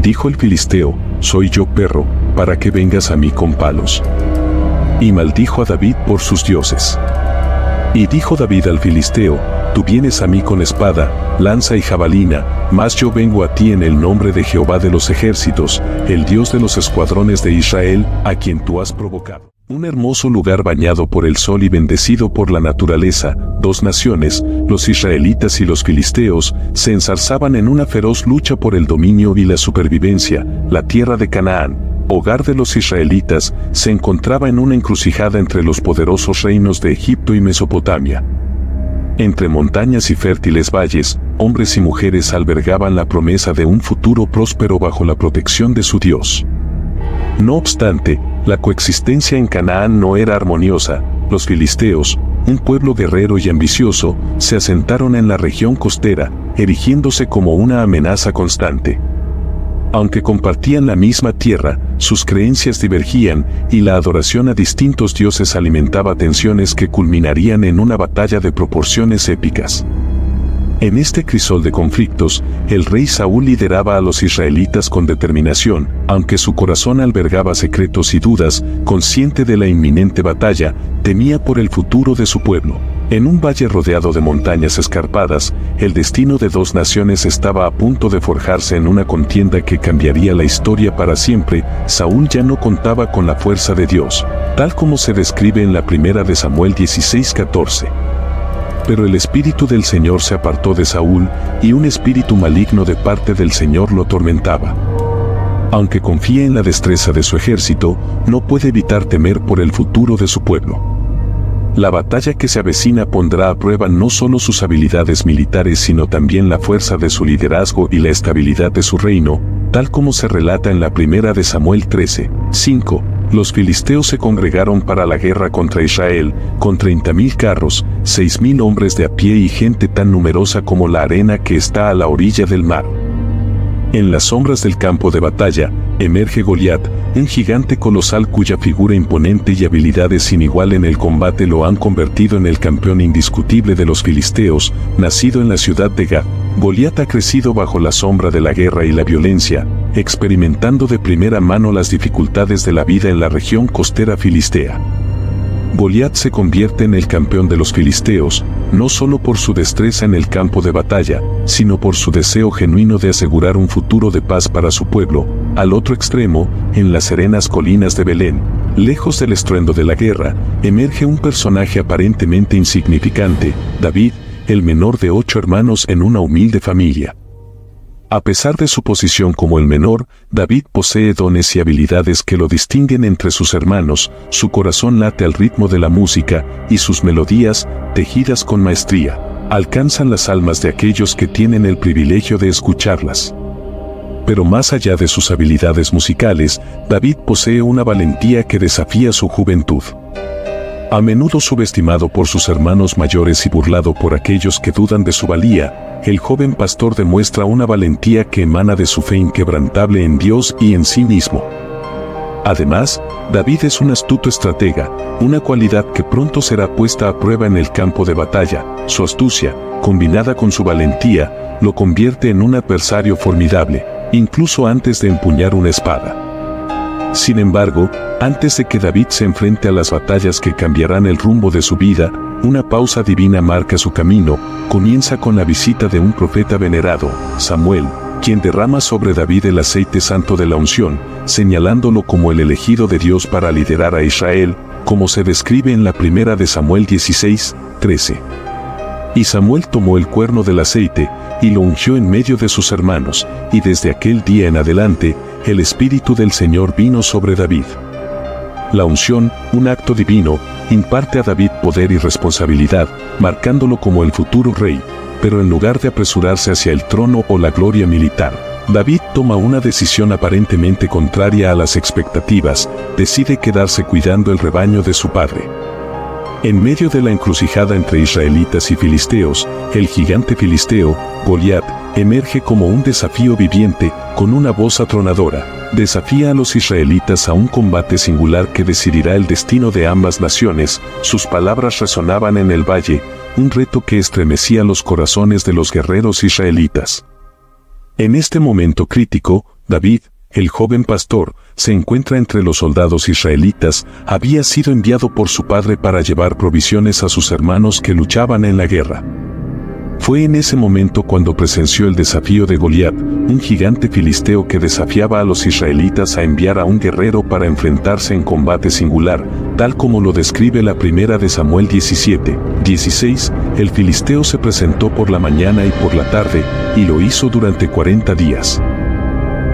Dijo el filisteo: soy yo, perro, para que vengas a mí con palos. Y maldijo a David por sus dioses. Y dijo David al filisteo: tú vienes a mí con espada, lanza y jabalina, mas yo vengo a ti en el nombre de Jehová de los ejércitos, el Dios de los escuadrones de Israel, a quien tú has provocado. Un hermoso lugar bañado por el sol y bendecido por la naturaleza, dos naciones, los israelitas y los filisteos, se enzarzaban en una feroz lucha por el dominio y la supervivencia. La tierra de Canaán, hogar de los israelitas, se encontraba en una encrucijada entre los poderosos reinos de Egipto y Mesopotamia. Entre montañas y fértiles valles, hombres y mujeres albergaban la promesa de un futuro próspero bajo la protección de su Dios. No obstante, la coexistencia en Canaán no era armoniosa. Los filisteos, un pueblo guerrero y ambicioso, se asentaron en la región costera, erigiéndose como una amenaza constante. Aunque compartían la misma tierra, sus creencias divergían y la adoración a distintos dioses alimentaba tensiones que culminarían en una batalla de proporciones épicas. En este crisol de conflictos, el rey Saúl lideraba a los israelitas con determinación, aunque su corazón albergaba secretos y dudas. Consciente de la inminente batalla, temía por el futuro de su pueblo. En un valle rodeado de montañas escarpadas, el destino de dos naciones estaba a punto de forjarse en una contienda que cambiaría la historia para siempre. Saúl ya no contaba con la fuerza de Dios, tal como se describe en la primera de Samuel 16:14. Pero el espíritu del Señor se apartó de Saúl, y un espíritu maligno de parte del Señor lo atormentaba. Aunque confía en la destreza de su ejército, no puede evitar temer por el futuro de su pueblo. La batalla que se avecina pondrá a prueba no solo sus habilidades militares, sino también la fuerza de su liderazgo y la estabilidad de su reino, tal como se relata en la primera de Samuel 13:5. Los filisteos se congregaron para la guerra contra Israel, con 30,000 carros, 6,000 hombres de a pie y gente tan numerosa como la arena que está a la orilla del mar. En las sombras del campo de batalla, emerge Goliat, un gigante colosal cuya figura imponente y habilidades sin igual en el combate lo han convertido en el campeón indiscutible de los filisteos. Nacido en la ciudad de Gat, Goliat ha crecido bajo la sombra de la guerra y la violencia, experimentando de primera mano las dificultades de la vida en la región costera filistea. Goliat se convierte en el campeón de los filisteos, no solo por su destreza en el campo de batalla, sino por su deseo genuino de asegurar un futuro de paz para su pueblo. Al otro extremo, en las serenas colinas de Belén, lejos del estruendo de la guerra, emerge un personaje aparentemente insignificante, David, el menor de 8 hermanos en una humilde familia. A pesar de su posición como el menor, David posee dones y habilidades que lo distinguen entre sus hermanos. Su corazón late al ritmo de la música, y sus melodías, tejidas con maestría, alcanzan las almas de aquellos que tienen el privilegio de escucharlas. Pero más allá de sus habilidades musicales, David posee una valentía que desafía su juventud. A menudo subestimado por sus hermanos mayores y burlado por aquellos que dudan de su valía, el joven pastor demuestra una valentía que emana de su fe inquebrantable en Dios y en sí mismo. Además, David es un astuto estratega, una cualidad que pronto será puesta a prueba en el campo de batalla. Su astucia, combinada con su valentía, lo convierte en un adversario formidable, incluso antes de empuñar una espada. Sin embargo, antes de que David se enfrente a las batallas que cambiarán el rumbo de su vida, una pausa divina marca su camino. Comienza con la visita de un profeta venerado, Samuel, quien derrama sobre David el aceite santo de la unción, señalándolo como el elegido de Dios para liderar a Israel, como se describe en la primera de Samuel 16:13. Y Samuel tomó el cuerno del aceite, y lo ungió en medio de sus hermanos, y desde aquel día en adelante, el Espíritu del Señor vino sobre David. La unción, un acto divino, imparte a David poder y responsabilidad, marcándolo como el futuro rey. Pero en lugar de apresurarse hacia el trono o la gloria militar, David toma una decisión aparentemente contraria a las expectativas. Decide quedarse cuidando el rebaño de su padre. En medio de la encrucijada entre israelitas y filisteos, el gigante filisteo, Goliat, emerge como un desafío viviente. Con una voz atronadora, desafía a los israelitas a un combate singular que decidirá el destino de ambas naciones. Sus palabras resonaban en el valle, un reto que estremecía los corazones de los guerreros israelitas. En este momento crítico, David, el joven pastor, se encuentra entre los soldados israelitas, había sido enviado por su padre para llevar provisiones a sus hermanos que luchaban en la guerra. Fue en ese momento cuando presenció el desafío de Goliat, un gigante filisteo que desafiaba a los israelitas a enviar a un guerrero para enfrentarse en combate singular, tal como lo describe la primera de Samuel 17:16. El filisteo se presentó por la mañana y por la tarde, y lo hizo durante 40 días.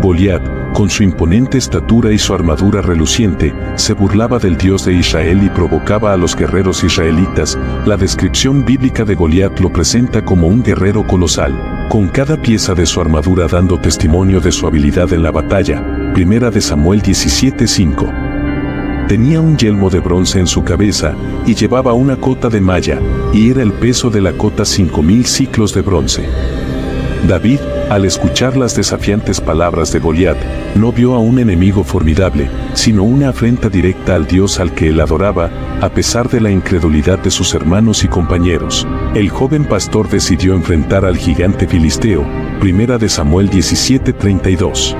Goliat, con su imponente estatura y su armadura reluciente, se burlaba del Dios de Israel y provocaba a los guerreros israelitas. La descripción bíblica de Goliat lo presenta como un guerrero colosal, con cada pieza de su armadura dando testimonio de su habilidad en la batalla. Primera de Samuel 17:5. Tenía un yelmo de bronce en su cabeza, y llevaba una cota de malla, y era el peso de la cota 5000 ciclos de bronce. David, al escuchar las desafiantes palabras de Goliat, no vio a un enemigo formidable, sino una afrenta directa al Dios al que él adoraba, a pesar de la incredulidad de sus hermanos y compañeros. El joven pastor decidió enfrentar al gigante filisteo. Primera de Samuel 17:32.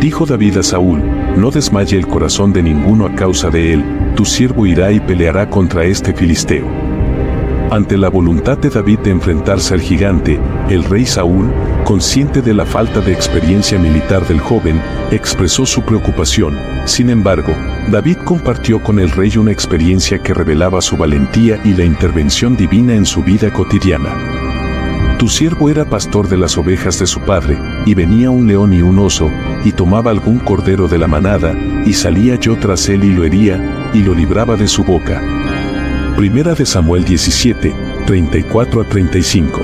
Dijo David a Saúl: no desmaye el corazón de ninguno a causa de él, tu siervo irá y peleará contra este filisteo. Ante la voluntad de David de enfrentarse al gigante, el rey Saúl, consciente de la falta de experiencia militar del joven, expresó su preocupación. Sin embargo, David compartió con el rey una experiencia que revelaba su valentía y la intervención divina en su vida cotidiana. Tu siervo era pastor de las ovejas de su padre, y venía un león y un oso, y tomaba algún cordero de la manada, y salía yo tras él y lo hería, y lo libraba de su boca. Primera de Samuel 17:34-35.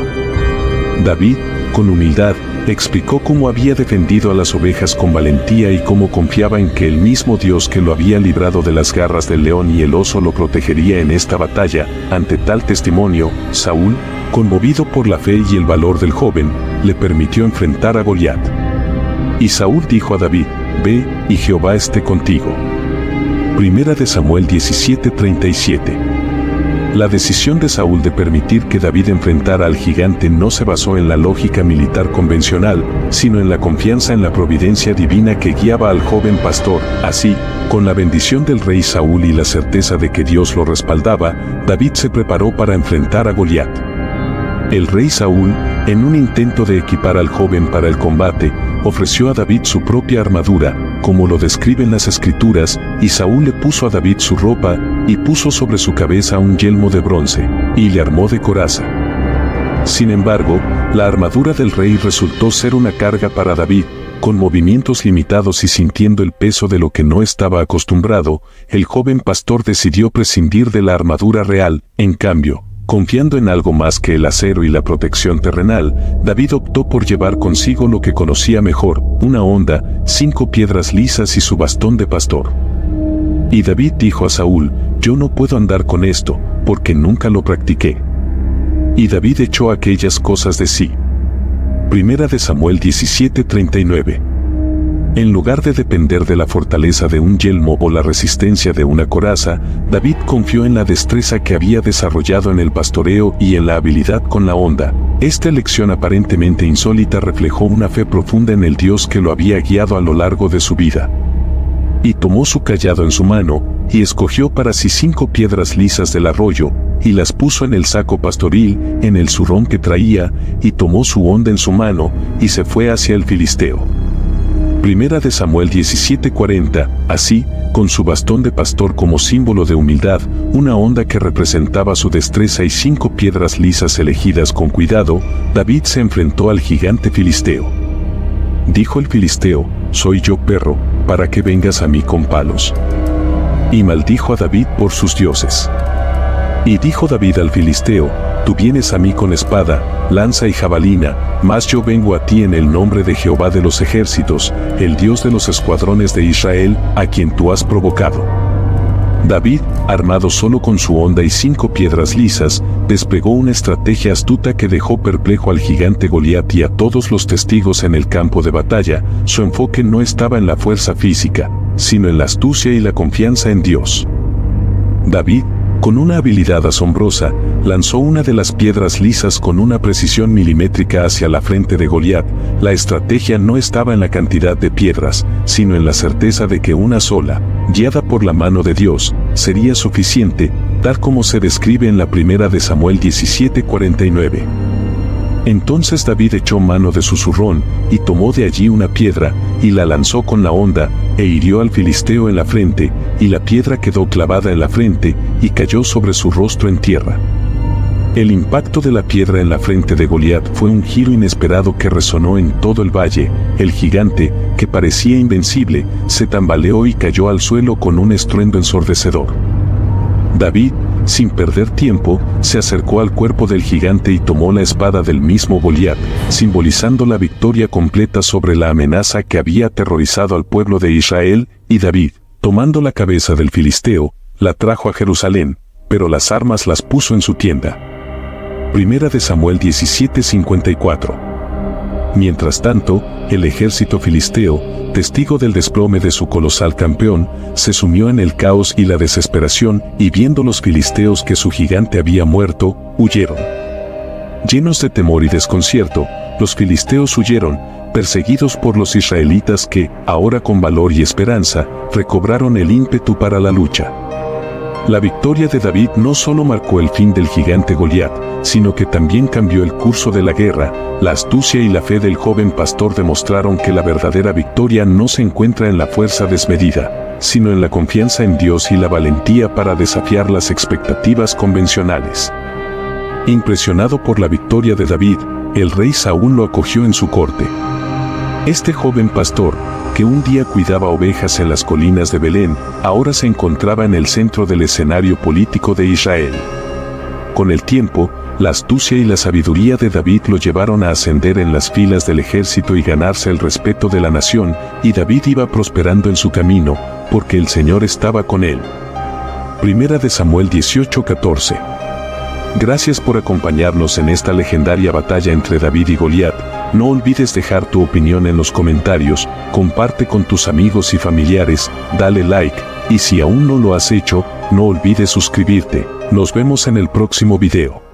David, con humildad, explicó cómo había defendido a las ovejas con valentía y cómo confiaba en que el mismo Dios que lo había librado de las garras del león y el oso lo protegería en esta batalla. Ante tal testimonio, Saúl, conmovido por la fe y el valor del joven, le permitió enfrentar a Goliat. Y Saúl dijo a David: ve, y Jehová esté contigo. Primera de Samuel 17:37. La decisión de Saúl de permitir que David enfrentara al gigante no se basó en la lógica militar convencional, sino en la confianza en la providencia divina que guiaba al joven pastor. Así, con la bendición del rey Saúl y la certeza de que Dios lo respaldaba, David se preparó para enfrentar a Goliat. El rey Saúl, en un intento de equipar al joven para el combate, ofreció a David su propia armadura, como lo describen las Escrituras, y Saúl le puso a David su ropa, y puso sobre su cabeza un yelmo de bronce, y le armó de coraza. Sin embargo, la armadura del rey resultó ser una carga para David. Con movimientos limitados y sintiendo el peso de lo que no estaba acostumbrado, el joven pastor decidió prescindir de la armadura real. En cambio, confiando en algo más que el acero y la protección terrenal, David optó por llevar consigo lo que conocía mejor: una honda, 5 piedras lisas y su bastón de pastor. Y David dijo a Saúl: yo no puedo andar con esto, porque nunca lo practiqué. Y David echó aquellas cosas de sí. Primera de Samuel 17:39. En lugar de depender de la fortaleza de un yelmo o la resistencia de una coraza, David confió en la destreza que había desarrollado en el pastoreo y en la habilidad con la honda. Esta elección aparentemente insólita reflejó una fe profunda en el Dios que lo había guiado a lo largo de su vida. Y tomó su cayado en su mano, y escogió para sí 5 piedras lisas del arroyo, y las puso en el saco pastoril, en el zurrón que traía, y tomó su honda en su mano, y se fue hacia el filisteo. Primera de Samuel 17:40. Así, con su bastón de pastor como símbolo de humildad, una honda que representaba su destreza y 5 piedras lisas elegidas con cuidado, David se enfrentó al gigante filisteo. Dijo el filisteo: soy yo, perro, para que vengas a mí con palos. Y maldijo a David por sus dioses. Y dijo David al filisteo: tú vienes a mí con espada, lanza y jabalina, mas yo vengo a ti en el nombre de Jehová de los ejércitos, el Dios de los escuadrones de Israel, a quien tú has provocado. David, armado solo con su honda y 5 piedras lisas, desplegó una estrategia astuta que dejó perplejo al gigante Goliat y a todos los testigos en el campo de batalla. Su enfoque no estaba en la fuerza física, sino en la astucia y la confianza en Dios. David, Con una habilidad asombrosa, lanzó una de las piedras lisas con una precisión milimétrica hacia la frente de Goliat. La estrategia no estaba en la cantidad de piedras, sino en la certeza de que una sola, guiada por la mano de Dios, sería suficiente, tal como se describe en la primera de Samuel 17:49. Entonces David echó mano de su zurrón, y tomó de allí una piedra, y la lanzó con la honda, e hirió al filisteo en la frente, y la piedra quedó clavada en la frente, y cayó sobre su rostro en tierra. El impacto de la piedra en la frente de Goliat fue un giro inesperado que resonó en todo el valle. El gigante, que parecía invencible, se tambaleó y cayó al suelo con un estruendo ensordecedor. David, sin perder tiempo, se acercó al cuerpo del gigante y tomó la espada del mismo Goliat, simbolizando la victoria completa sobre la amenaza que había aterrorizado al pueblo de Israel, y David, tomando la cabeza del filisteo, la trajo a Jerusalén, pero las armas las puso en su tienda. Primera de Samuel 17:54. Mientras tanto, el ejército filisteo, testigo del desplome de su colosal campeón, se sumió en el caos y la desesperación, y viendo los filisteos que su gigante había muerto, huyeron. Llenos de temor y desconcierto, los filisteos huyeron, perseguidos por los israelitas que, ahora con valor y esperanza, recobraron el ímpetu para la lucha. La victoria de David no solo marcó el fin del gigante Goliat, sino que también cambió el curso de la guerra. La astucia y la fe del joven pastor demostraron que la verdadera victoria no se encuentra en la fuerza desmedida, sino en la confianza en Dios y la valentía para desafiar las expectativas convencionales. Impresionado por la victoria de David, el rey Saúl lo acogió en su corte. Este joven pastor, que un día cuidaba ovejas en las colinas de Belén, ahora se encontraba en el centro del escenario político de Israel. Con el tiempo, la astucia y la sabiduría de David lo llevaron a ascender en las filas del ejército y ganarse el respeto de la nación, y David iba prosperando en su camino, porque el Señor estaba con él. Primera de Samuel 18:14. Gracias por acompañarnos en esta legendaria batalla entre David y Goliat. No olvides dejar tu opinión en los comentarios, comparte con tus amigos y familiares, dale like, y si aún no lo has hecho, no olvides suscribirte. Nos vemos en el próximo video.